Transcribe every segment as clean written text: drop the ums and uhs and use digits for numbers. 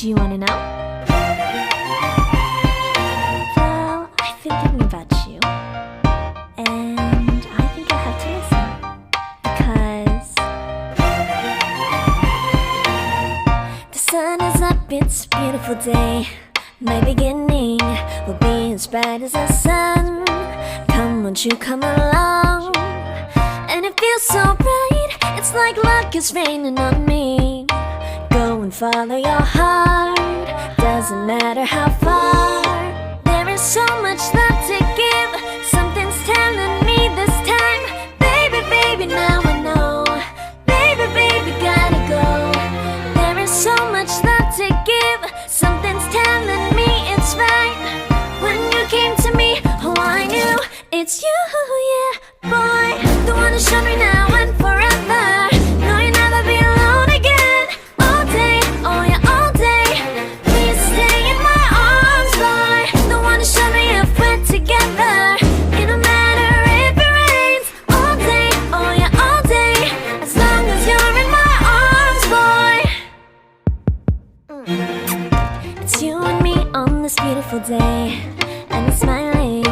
Do you wanna know? Well, I've been thinking about you, and I think I have to listen, because the sun is up, it's a beautiful day. My beginning will be as bright as the sun. Come, won't you come along? And it feels so bright, it's like luck is raining on me. Go and follow your heart, doesn't matter how far. There is so much love to give, something's telling me this time. Baby, baby, now I know. Baby, baby, gotta go. There is so much love to give, something's telling me it's right. When you came to me, oh I knew it's you, yeah, boy. The one to show me now and forever. No, you'll never be alone again. All day, oh yeah, all day. Please stay in my arms, boy. The one to show me if we're together. It don't matter if it rains. All day, oh yeah, all day. As long as you're in my arms, boy. It's you and me on this beautiful day, and I'm smiling,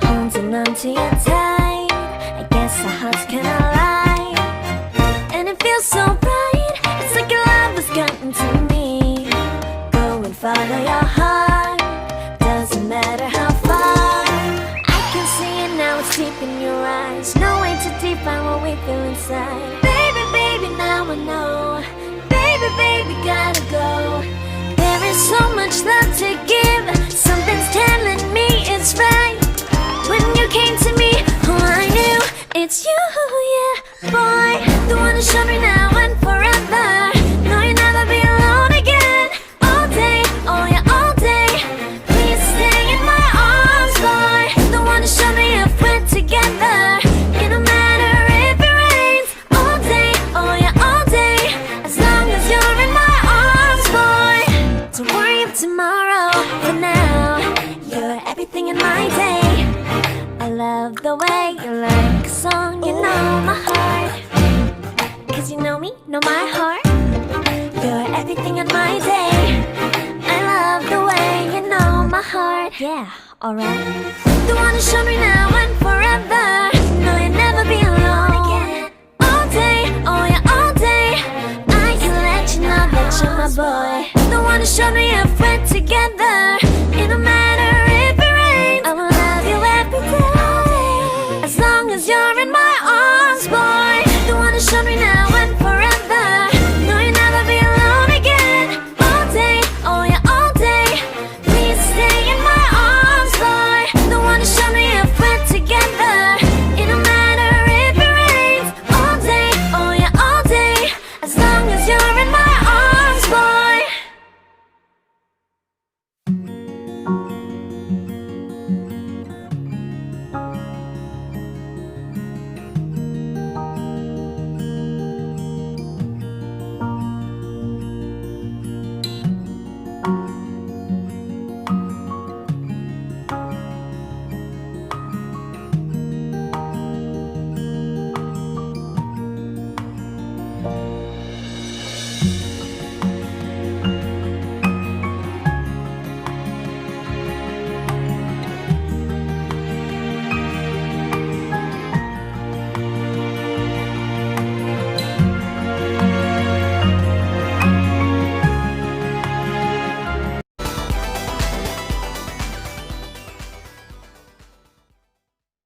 holding on to you tight. I guess our hearts can align, and it feels so bright. It's like your love has gotten to me. Go and follow your heart, doesn't matter how far. I can see it now, it's deep in your eyes. No way to define what we feel inside. Baby, baby, now I know. Baby, baby, gotta go. There is so much love to give, something's telling me it's right. When you came to me, oh I knew it's you, yeah, boy. The one to show me now and forever. No, you'll never be alone again. All day, oh yeah, all day. Please stay in my arms, boy. The one to show me if we're together. It don't matter if it rains. All day, oh yeah, all day. As long as you're in my arms, boy. Don't worry of tomorrow, for now you're everything in my day. I love the way you like a song, you know my heart. Cause you know me, know my heart. You're everything in my day. I love the way you know my heart. Yeah, alright. The one to show me now and forever. No, you'll never be alone again. All day, oh yeah, all day. I can let you know that you're my boy. The one to show me if we're together. It don't matter if it rains. I will love you every day. As long as you're in my arms, boy. The one to show me now and forever. No, you'll never be alone again. All day, oh yeah, all day. Please stay in my arms, boy. The one to show me if we're together. It don't matter if it rains. All day, oh yeah, all day. As long as you're in my arms, boy.